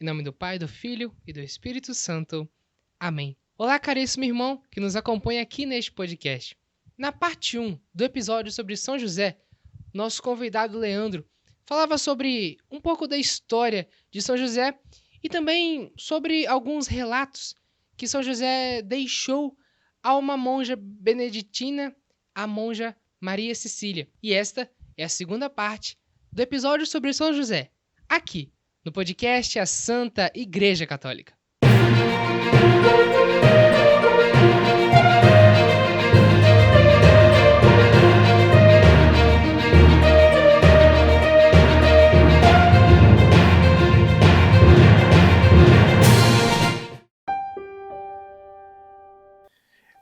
Em nome do Pai, do Filho e do Espírito Santo. Amém. Olá, caríssimo irmão que nos acompanha aqui neste podcast. Na parte 1 do episódio sobre São José, nosso convidado Leandro falava sobre um pouco da história de São José e também sobre alguns relatos que São José deixou a uma monja beneditina, a monja Maria Cecília. E esta é a segunda parte do episódio sobre São José, aqui no podcast A Santa Igreja Católica.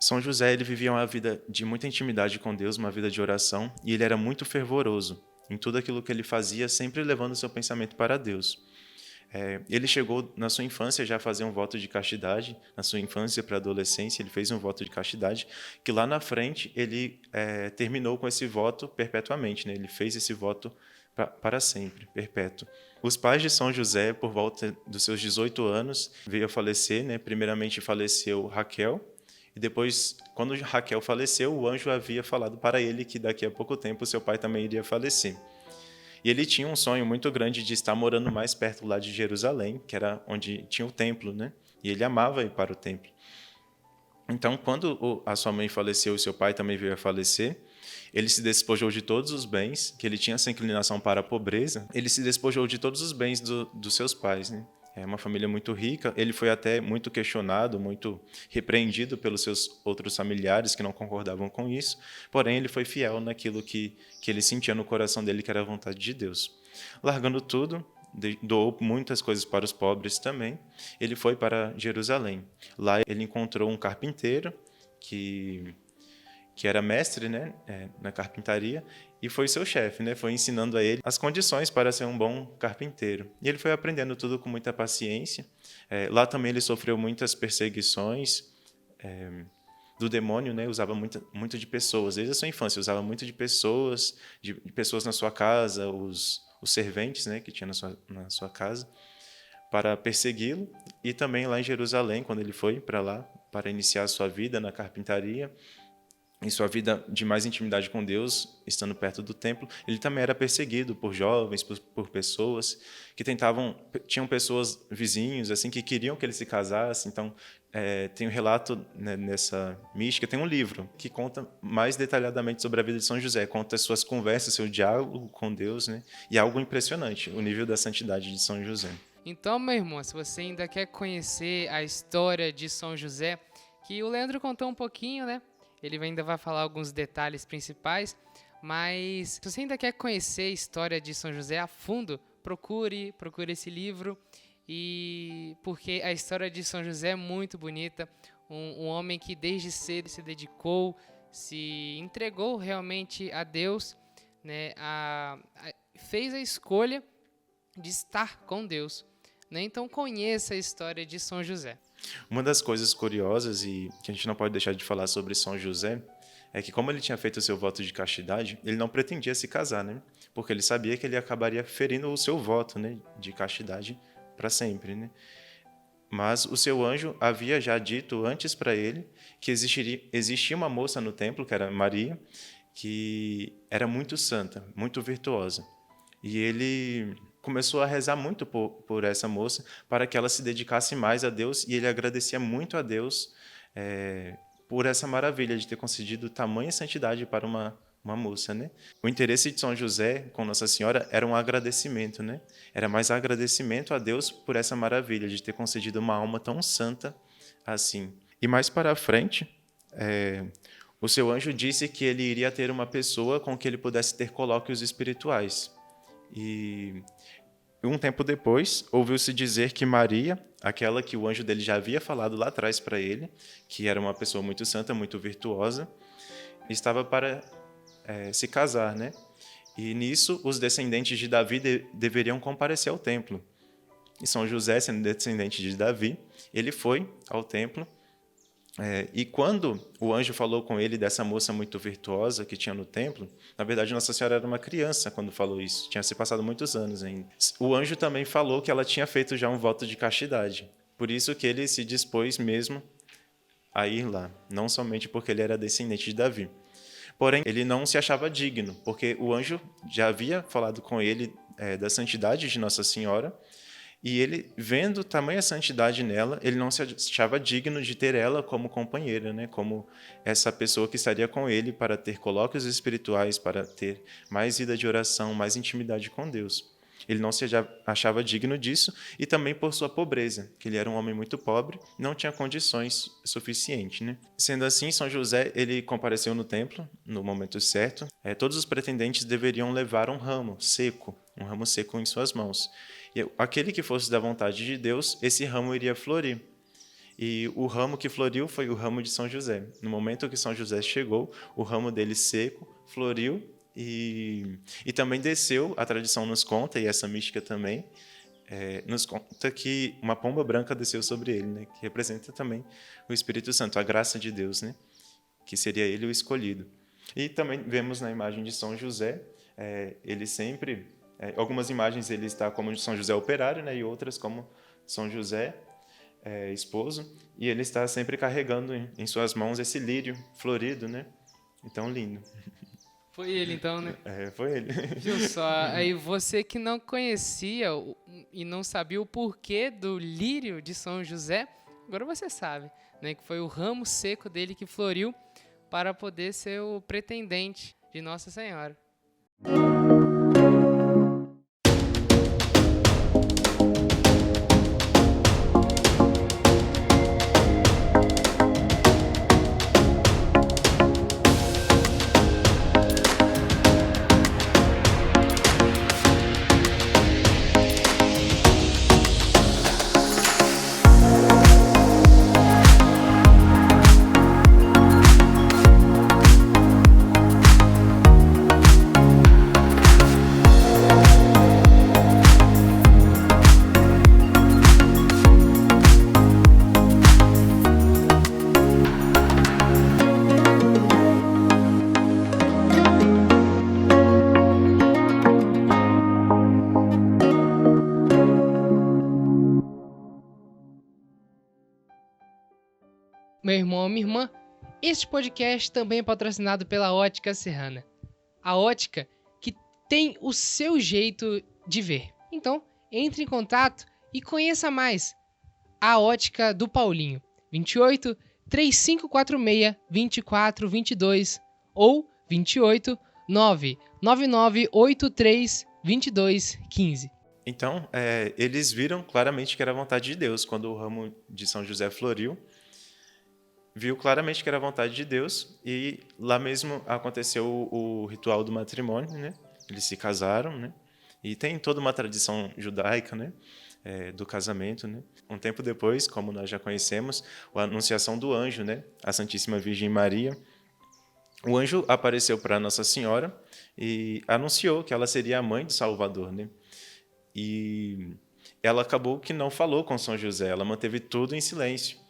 São José, ele vivia uma vida de muita intimidade com Deus, uma vida de oração, e ele era muito fervoroso em tudo aquilo que ele fazia, sempre levando o seu pensamento para Deus. Ele chegou na sua infância já a fazer um voto de castidade, na sua infância para a adolescência ele fez um voto de castidade, que lá na frente ele terminou com esse voto perpetuamente, né? Ele fez esse voto para sempre, perpétuo. Os pais de São José, por volta dos seus 18 anos, veio a falecer, né? Primeiramente faleceu Raquel, e depois, quando Raquel faleceu, o anjo havia falado para ele que daqui a pouco tempo seu pai também iria falecer. E ele tinha um sonho muito grande de estar morando mais perto lá de Jerusalém, que era onde tinha o templo, né? E ele amava ir para o templo. Então, quando a sua mãe faleceu e seu pai também veio a falecer, ele se despojou de todos os bens, que ele tinha essa inclinação para a pobreza, ele se despojou de todos os bens dos seus pais, né? É uma família muito rica, ele foi até muito questionado, muito repreendido pelos seus outros familiares que não concordavam com isso, porém ele foi fiel naquilo que ele sentia no coração dele, que era a vontade de Deus. Largando tudo, doou muitas coisas para os pobres também, ele foi para Jerusalém. Lá ele encontrou um carpinteiro que era mestre, né, na carpintaria, e foi seu chefe, né, foi ensinando a ele as condições para ser um bom carpinteiro. E ele foi aprendendo tudo com muita paciência. Lá também ele sofreu muitas perseguições do demônio, né, usava muito de pessoas, desde a sua infância, usava muito de pessoas na sua casa, os serventes, né, que tinha na sua casa, para persegui-lo. E também lá em Jerusalém, quando ele foi para lá, para iniciar a sua vida na carpintaria, em sua vida de mais intimidade com Deus, estando perto do templo, ele também era perseguido por jovens, por pessoas que tinham pessoas vizinhos assim que queriam que ele se casasse. Então, tem um relato, né, nessa mística, tem um livro que conta mais detalhadamente sobre a vida de São José, conta as suas conversas, seu diálogo com Deus, né? E é algo impressionante, o nível da santidade de São José. Então, meu irmão, se você ainda quer conhecer a história de São José, que o Leandro contou um pouquinho, né? Ele ainda vai falar alguns detalhes principais, mas se você ainda quer conhecer a história de São José a fundo, procure esse livro, e porque a história de São José é muito bonita, um homem que desde cedo se dedicou, se entregou realmente a Deus, né? Fez a escolha de estar com Deus, né? Então conheça a história de São José. Uma das coisas curiosas e que a gente não pode deixar de falar sobre São José é que, como ele tinha feito o seu voto de castidade, ele não pretendia se casar, né? Porque ele sabia que ele acabaria ferindo o seu voto, né, de castidade para sempre, né? Mas o seu anjo havia já dito antes para ele que existia uma moça no templo, que era Maria, que era muito santa, muito virtuosa. E ele começou a rezar muito por essa moça, para que ela se dedicasse mais a Deus, e ele agradecia muito a Deus por essa maravilha de ter concedido tamanha santidade para uma moça, né? O interesse de São José com Nossa Senhora era um agradecimento, né? Era mais agradecimento a Deus por essa maravilha de ter concedido uma alma tão santa assim. E mais para frente, o seu anjo disse que ele iria ter uma pessoa com que ele pudesse ter colóquios espirituais. E um tempo depois, ouviu-se dizer que Maria, aquela que o anjo dele já havia falado lá atrás para ele, que era uma pessoa muito santa, muito virtuosa, estava para se casar, né? E nisso, os descendentes de Davi deveriam comparecer ao templo. E São José, sendo descendente de Davi, ele foi ao templo E quando o anjo falou com ele dessa moça muito virtuosa que tinha no templo, na verdade Nossa Senhora era uma criança quando falou isso, tinha se passado muitos anos ainda. O anjo também falou que ela tinha feito já um voto de castidade, por isso que ele se dispôs mesmo a ir lá, não somente porque ele era descendente de Davi. Porém, ele não se achava digno, porque o anjo já havia falado com ele da santidade de Nossa Senhora, e ele, vendo tamanha santidade nela, ele não se achava digno de ter ela como companheira, né? Como essa pessoa que estaria com ele para ter colóquios espirituais, para ter mais vida de oração, mais intimidade com Deus. Ele não se achava digno disso, e também por sua pobreza, que ele era um homem muito pobre, não tinha condições suficientes, né? Sendo assim, São José ele compareceu no templo no momento certo. Todos os pretendentes deveriam levar um ramo seco em suas mãos. E aquele que fosse da vontade de Deus, esse ramo iria florir. E o ramo que floriu foi o ramo de São José. No momento que São José chegou, o ramo dele seco floriu e também desceu. A tradição nos conta, e essa mística também, nos conta que uma pomba branca desceu sobre ele, né? Que representa também o Espírito Santo, a graça de Deus, né? Que seria ele o escolhido. E também vemos na imagem de São José, ele sempre... algumas imagens ele está como São José operário, né, e outras como São José esposo, e ele está sempre carregando em suas mãos esse lírio florido, né? Então, lindo. Foi ele então, né? Foi ele. Viu só? Aí você que não conhecia e não sabia o porquê do lírio de São José, agora você sabe, né? Que foi o ramo seco dele que floriu para poder ser o pretendente de Nossa Senhora. Meu irmão ou minha irmã, este podcast também é patrocinado pela Ótica Serrana. A ótica que tem o seu jeito de ver. Então, entre em contato e conheça mais. A Ótica do Paulinho, 28 3546 2422 ou 28 99983 2215. Então, eles viram claramente que era a vontade de Deus. Quando o ramo de São José floriu, viu claramente que era a vontade de Deus, e lá mesmo aconteceu o ritual do matrimônio, né? Eles se casaram, né? E tem toda uma tradição judaica, né? Do casamento, né? Um tempo depois, como nós já conhecemos, a anunciação do anjo, né? A Santíssima Virgem Maria. O anjo apareceu para Nossa Senhora e anunciou que ela seria a mãe do Salvador, né? E ela acabou que não falou com São José, ela manteve tudo em silêncio.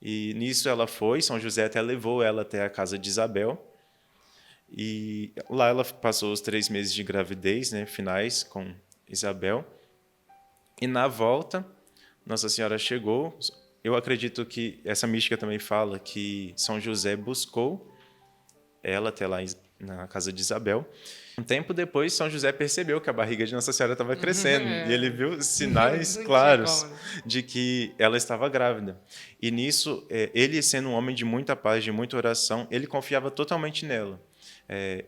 E nisso ela foi, São José até levou ela até a casa de Isabel, e lá ela passou os 3 meses de gravidez, né, finais com Isabel, e na volta Nossa Senhora chegou. Eu acredito que essa mística também fala que São José buscou ela até lá na casa de Isabel. Um tempo depois, São José percebeu que a barriga de Nossa Senhora estava crescendo, e ele viu sinais claros de que ela estava grávida. E nisso, ele sendo um homem de muita paz, de muita oração, ele confiava totalmente nela.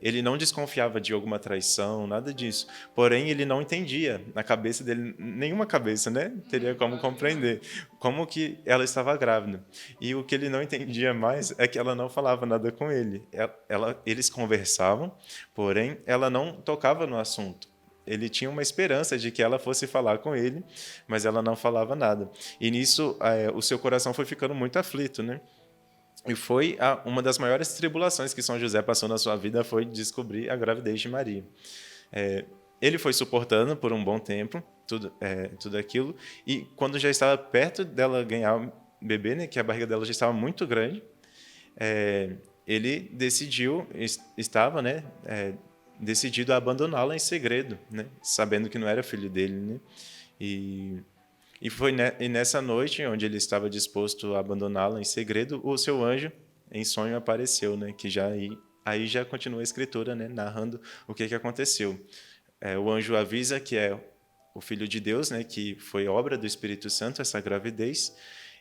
Ele não desconfiava de alguma traição, nada disso. Porém, ele não entendia, na cabeça dele, nenhuma cabeça, né? Teria como compreender como que ela estava grávida. E o que ele não entendia mais é que ela não falava nada com ele. Eles conversavam, porém, ela não tocava no assunto. Ele tinha uma esperança de que ela fosse falar com ele, mas ela não falava nada. E nisso, o seu coração foi ficando muito aflito, né? E foi uma das maiores tribulações que São José passou na sua vida, foi descobrir a gravidez de Maria. Ele foi suportando por um bom tempo tudo aquilo, e quando já estava perto dela ganhar bebê, né, que a barriga dela já estava muito grande, ele estava, né, decidido a abandoná-la em segredo, né, sabendo que não era filho dele, né, e foi nessa noite, onde ele estava disposto a abandoná-la em segredo, o seu anjo, em sonho, apareceu, né, que aí já continua a escritura, né, narrando o que aconteceu. O anjo avisa que é o Filho de Deus, né, que foi obra do Espírito Santo, essa gravidez,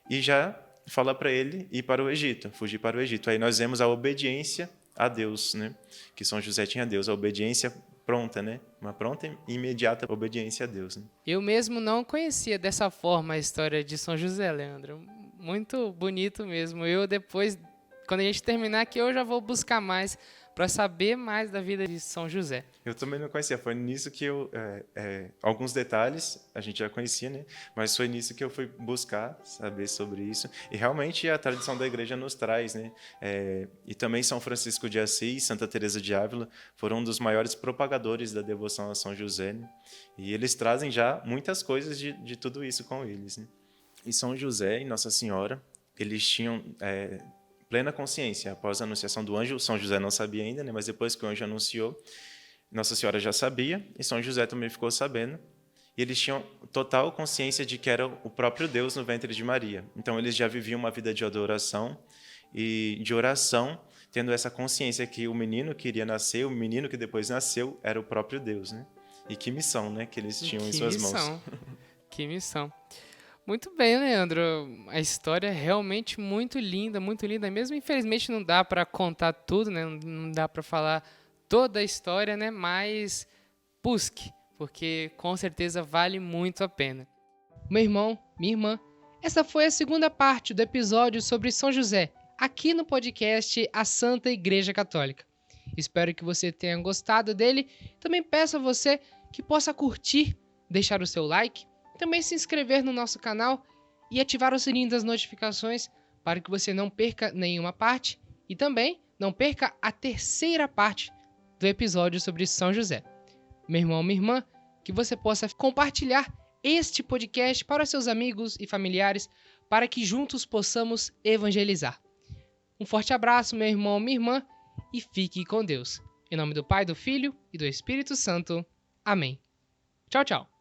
e já fala para ele ir para o Egito, fugir para o Egito. Aí nós vemos a obediência a Deus, né, que São José tinha a Deus, a obediência pronta, né, uma pronta e imediata obediência a Deus. Né? Eu mesmo não conhecia dessa forma a história de São José, Leandro. Muito bonito mesmo. Eu depois, quando a gente terminar aqui, eu já vou buscar mais para saber mais da vida de São José. Eu também não conhecia, foi nisso que alguns detalhes a gente já conhecia, né? Mas foi nisso que eu fui buscar saber sobre isso. E realmente a tradição da igreja nos traz, né? E também São Francisco de Assis, Santa Teresa de Ávila foram um dos maiores propagadores da devoção a São José, né? E eles trazem já muitas coisas de tudo isso com eles, né? E São José e Nossa Senhora, eles tinham plena consciência. Após a anunciação do anjo, São José não sabia ainda, né? Mas depois que o anjo anunciou, Nossa Senhora já sabia e São José também ficou sabendo. E eles tinham total consciência de que era o próprio Deus no ventre de Maria. Então eles já viviam uma vida de adoração e de oração, tendo essa consciência que o menino que iria nascer, o menino que depois nasceu, era o próprio Deus, né? E que missão, né, que eles tinham em suas mãos. Que missão. Muito bem, Leandro. A história é realmente muito linda, mesmo. Infelizmente não dá para contar tudo, né? Não dá para falar toda a história, né? Mas busque, porque com certeza vale muito a pena. Meu irmão, minha irmã, essa foi a segunda parte do episódio sobre São José, aqui no podcast A Santa Igreja Católica. Espero que você tenha gostado dele. Também peço a você que possa curtir, deixar o seu like, também se inscrever no nosso canal e ativar o sininho das notificações para que você não perca nenhuma parte e também não perca a terceira parte do episódio sobre São José. Meu irmão, minha irmã, que você possa compartilhar este podcast para seus amigos e familiares para que juntos possamos evangelizar. Um forte abraço, meu irmão, minha irmã, e fique com Deus. Em nome do Pai, do Filho e do Espírito Santo. Amém. Tchau, tchau.